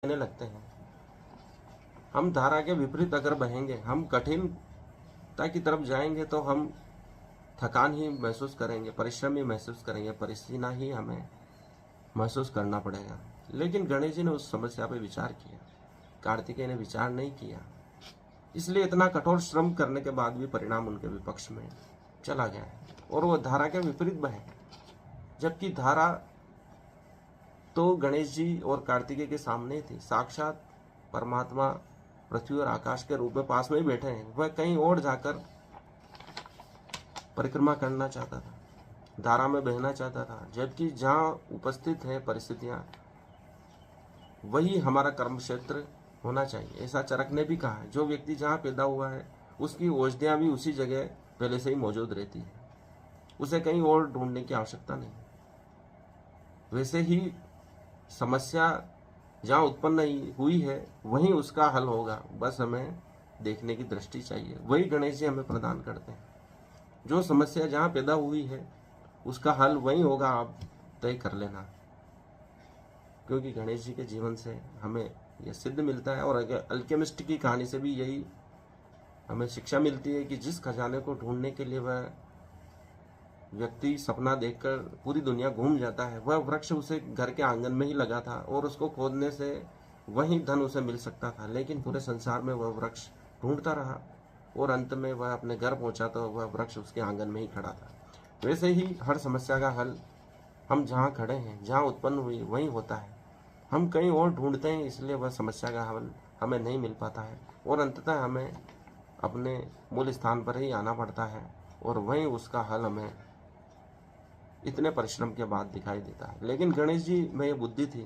कहने लगते हैं। हम धारा के विपरीत अगर बहेंगे, हम कठिनता की तरफ जाएंगे तो हम थकान ही महसूस करेंगे, परिश्रम ही महसूस करेंगे, पसीना ही हमें महसूस करना पड़ेगा। लेकिन गणेश जी ने उस समस्या पर विचार किया, कार्तिकेय ने विचार नहीं किया। इसलिए इतना कठोर श्रम करने के बाद भी परिणाम उनके विपक्ष में चला गया और वो धारा के विपरीत बहे। जबकि धारा तो गणेश जी और कार्तिकेय के सामने थी, साक्षात परमात्मा पृथ्वी और आकाश के रूप में पास में ही बैठे हैं। वह कहीं और जाकर परिक्रमा करना चाहता था, धारा में बहना चाहता था। जबकि जहाँ उपस्थित है परिस्थितियाँ, वही हमारा कर्म क्षेत्र होना चाहिए। ऐसा चरक ने भी कहा है, जो व्यक्ति जहाँ पैदा हुआ है उसकी औषधियाँ भी उसी जगह पहले से ही मौजूद रहती है, उसे कहीं और ढूंढने की आवश्यकता नहीं। वैसे ही समस्या जहाँ उत्पन्न हुई है वहीं उसका हल होगा, बस हमें देखने की दृष्टि चाहिए। वही गणेश जी हमें प्रदान करते हैं। जो समस्या जहाँ पैदा हुई है उसका हल वहीं होगा, आप तय कर लेना। क्योंकि गणेश जी के जीवन से हमें यह सिद्ध मिलता है और अल्केमिस्ट की कहानी से भी यही हमें शिक्षा मिलती है कि जिस खजाने को ढूंढने के लिए वह व्यक्ति सपना देखकर पूरी दुनिया घूम जाता है, वह वृक्ष उसे घर के आंगन में ही लगा था और उसको खोदने से वही धन उसे मिल सकता था। लेकिन पूरे संसार में वह वृक्ष ढूंढता रहा और अंत में वह अपने घर पहुंचा तो वह वृक्ष उसके आंगन में ही खड़ा था। वैसे ही हर समस्या का हल हम जहाँ खड़े हैं, जहाँ उत्पन्न हुई, वहीं होता है। हम कहीं और ढूंढते हैं, इसलिए वह समस्या का हल हमें नहीं मिल पाता है और अंततः हमें अपने मूल स्थान पर ही आना पड़ता है और वहीं उसका हल हमें इतने परिश्रम के बाद दिखाई देता है। लेकिन गणेश जी में ये बुद्धि थी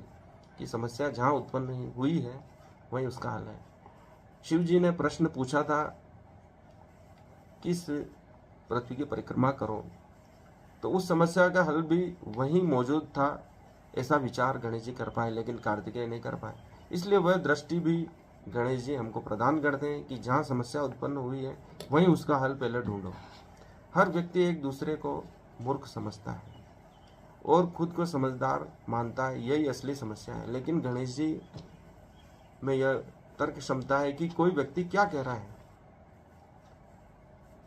कि समस्या जहाँ उत्पन्न हुई है वहीं उसका हल है। शिव जी ने प्रश्न पूछा था, किस पृथ्वी की परिक्रमा करो, तो उस समस्या का हल भी वहीं मौजूद था। ऐसा विचार गणेश जी कर पाए, लेकिन कार्तिकेय नहीं कर पाए। इसलिए वह दृष्टि भी गणेश जी हमको प्रदान करते हैं कि जहाँ समस्या उत्पन्न हुई है वहीं उसका हल पहले ढूंढो। हर व्यक्ति एक दूसरे को मूर्ख समझता है और खुद को समझदार मानता है, यही असली समस्या है। लेकिन गणेश जी में यह तर्क क्षमता है कि कोई व्यक्ति क्या कह रहा है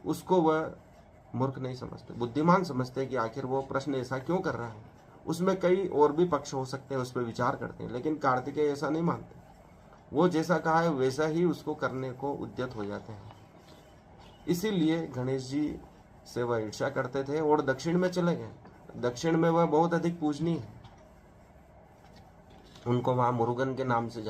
उसको वह मूर्ख नहीं समझते, बुद्धिमान समझते हैं कि आखिर वो प्रश्न ऐसा क्यों कर रहा है। उसमें कई और भी पक्ष हो सकते हैं, उस पर विचार करते हैं। लेकिन कार्तिकेय ऐसा नहीं मानते, वो जैसा कहा है वैसा ही उसको करने को उद्यत हो जाते हैं। इसीलिए गणेश जी से वह ईर्ष्या करते थे और दक्षिण में चले गए। दक्षिण में वह बहुत अधिक पूजनीय है, उनको वहाँ मुरुगन के नाम से